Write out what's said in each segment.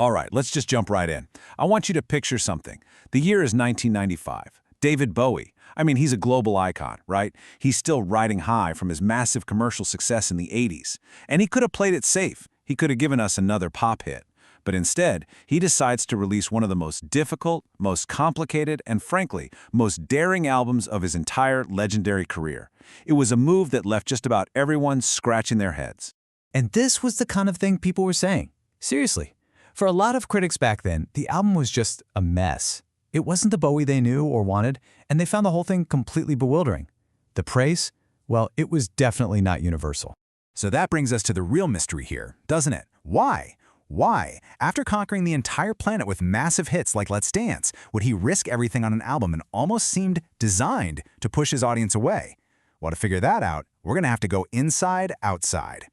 All right, let's just jump right in. I want you to picture something. The year is 1995. David Bowie. I mean, he's a global icon, right? He's still riding high from his massive commercial success in the 80s. And he could have played it safe. He could have given us another pop hit. But instead, he decides to release one of the most difficult, most complicated, and frankly, most daring albums of his entire legendary career. It was a move that left just about everyone scratching their heads. And this was the kind of thing people were saying. Seriously. For a lot of critics back then, the album was just a mess. It wasn't the Bowie they knew or wanted, and they found the whole thing completely bewildering. The praise? Well, it was definitely not universal. So that brings us to the real mystery here, doesn't it? Why? Why, after conquering the entire planet with massive hits like Let's Dance, would he risk everything on an album and almost seemed designed to push his audience away? Well, to figure that out, we're going to have to go inside, outside.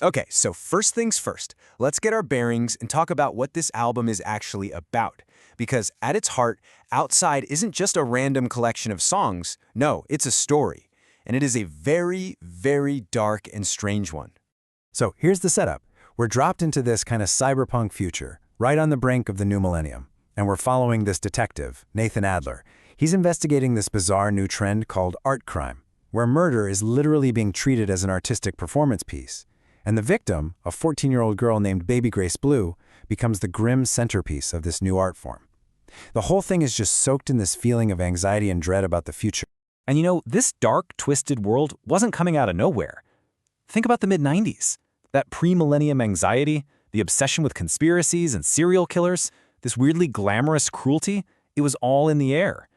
Okay, so first things first, let's get our bearings and talk about what this album is actually about. Because at its heart, Outside isn't just a random collection of songs. No, it's a story. And it is a very, very dark and strange one. So here's the setup. We're dropped into this kind of cyberpunk future, right on the brink of the new millennium. And we're following this detective, Nathan Adler. He's investigating this bizarre new trend called art crime, where murder is literally being treated as an artistic performance piece. And the victim, a 14-year-old girl named Baby Grace Blue, becomes the grim centerpiece of this new art form. The whole thing is just soaked in this feeling of anxiety and dread about the future. And you know, this dark, twisted world wasn't coming out of nowhere. Think about the mid-90s. That pre-millennium anxiety, the obsession with conspiracies and serial killers, this weirdly glamorous cruelty, it was all in the air.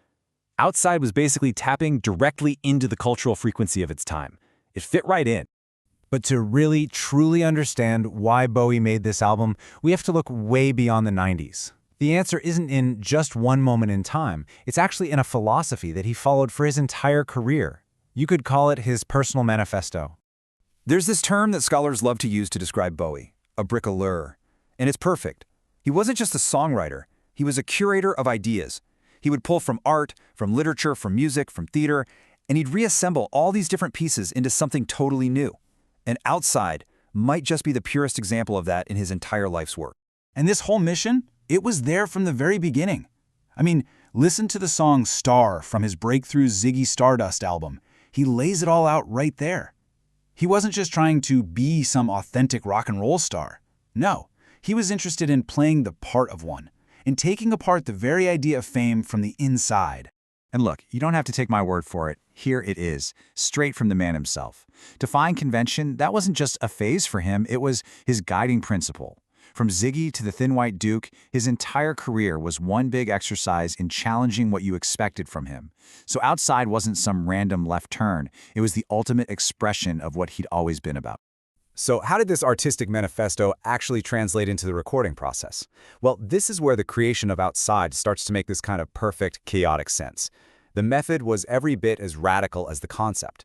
Outside was basically tapping directly into the cultural frequency of its time. It fit right in. But to really, truly understand why Bowie made this album, we have to look way beyond the 90s. The answer isn't in just one moment in time. It's actually in a philosophy that he followed for his entire career. You could call it his personal manifesto. There's this term that scholars love to use to describe Bowie, a bricoleur. And it's perfect. He wasn't just a songwriter. He was a curator of ideas. He would pull from art, from literature, from music, from theater, and he'd reassemble all these different pieces into something totally new. And Outside might just be the purest example of that in his entire life's work. And this whole mission, it was there from the very beginning. I mean, listen to the song Star from his breakthrough Ziggy Stardust album. He lays it all out right there. He wasn't just trying to be some authentic rock and roll star. No, he was interested in playing the part of one, in taking apart the very idea of fame from the inside. And look, you don't have to take my word for it. Here it is, straight from the man himself. Defying convention, that wasn't just a phase for him, it was his guiding principle. From Ziggy to the Thin White Duke, his entire career was one big exercise in challenging what you expected from him. So Outside wasn't some random left turn. It was the ultimate expression of what he'd always been about. So how did this artistic manifesto actually translate into the recording process? Well, this is where the creation of Outside starts to make this kind of perfect, chaotic sense. The method was every bit as radical as the concept.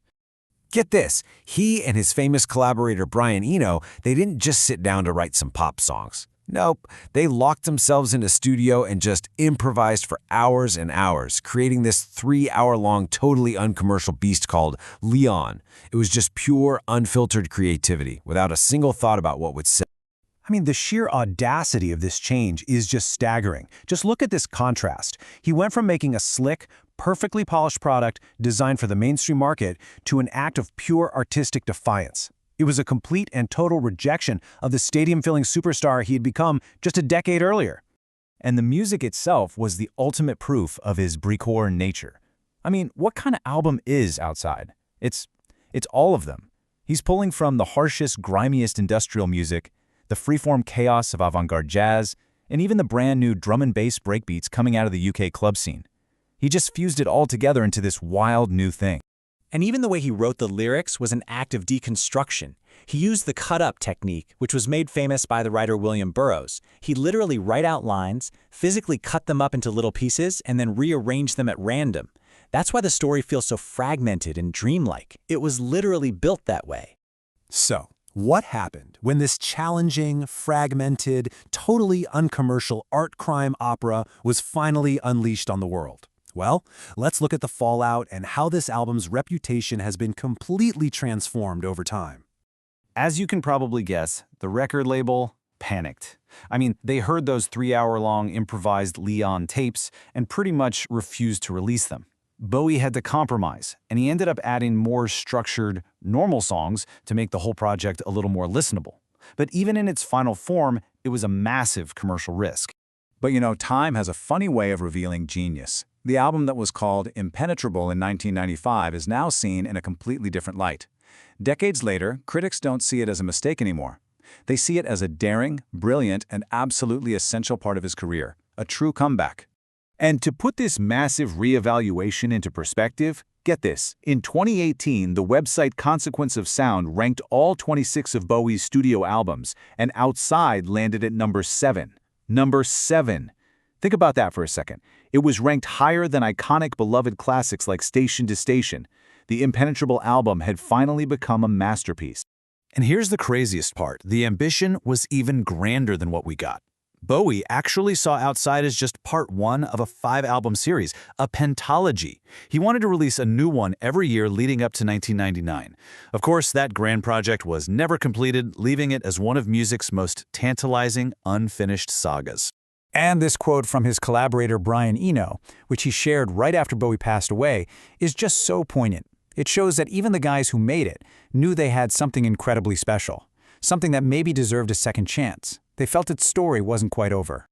Get this, he and his famous collaborator Brian Eno, they didn't just sit down to write some pop songs. Nope, they locked themselves in a studio and just improvised for hours and hours, creating this 3-hour-long, totally uncommercial beast called Leon. It was just pure, unfiltered creativity, without a single thought about what would sell. I mean, the sheer audacity of this change is just staggering. Just look at this contrast. He went from making a slick, perfectly polished product designed for the mainstream market to an act of pure artistic defiance. It was a complete and total rejection of the stadium-filling superstar he had become just a decade earlier. And the music itself was the ultimate proof of his bricoleur nature. I mean, what kind of album is Outside? It's all of them. He's pulling from the harshest, grimiest industrial music, the freeform chaos of avant-garde jazz, and even the brand new drum and bass breakbeats coming out of the UK club scene. He just fused it all together into this wild new thing. And even the way he wrote the lyrics was an act of deconstruction. He used the cut-up technique, which was made famous by the writer William Burroughs. He'd literally write out lines, physically cut them up into little pieces, and then rearrange them at random. That's why the story feels so fragmented and dreamlike. It was literally built that way. So, what happened when this challenging, fragmented, totally uncommercial art crime opera was finally unleashed on the world? Well, let's look at the fallout and how this album's reputation has been completely transformed over time. As you can probably guess, the record label, panicked. I mean, they heard those 3-hour-long improvised Leon tapes and pretty much refused to release them. Bowie had to compromise, and he ended up adding more structured, normal songs to make the whole project a little more listenable. But even in its final form, it was a massive commercial risk. But you know, time has a funny way of revealing genius. The album that was called Impenetrable in 1995 is now seen in a completely different light. Decades later, critics don't see it as a mistake anymore. They see it as a daring, brilliant, and absolutely essential part of his career, a true comeback. And to put this massive reevaluation into perspective, get this. In 2018, the website Consequence of Sound ranked all 26 of Bowie's studio albums, and Outside landed at number 7. Number 7. Think about that for a second. It was ranked higher than iconic beloved classics like Station to Station. The Impenetrable album had finally become a masterpiece. And here's the craziest part. The ambition was even grander than what we got. Bowie actually saw Outside as just part 1 of a 5-album series, a pentalogy. He wanted to release a new one every year leading up to 1999. Of course, that grand project was never completed, leaving it as one of music's most tantalizing, unfinished sagas. And this quote from his collaborator Brian Eno, which he shared right after Bowie passed away, is just so poignant. It shows that even the guys who made it knew they had something incredibly special, something that maybe deserved a second chance. They felt its story wasn't quite over.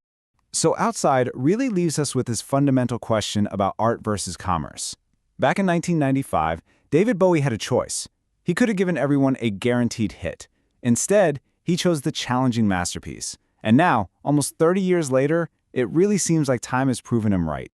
So Outside really leaves us with this fundamental question about art versus commerce. Back in 1995, David Bowie had a choice. He could have given everyone a guaranteed hit. Instead, he chose the challenging masterpiece. And now, almost 30 years later, it really seems like time has proven him right.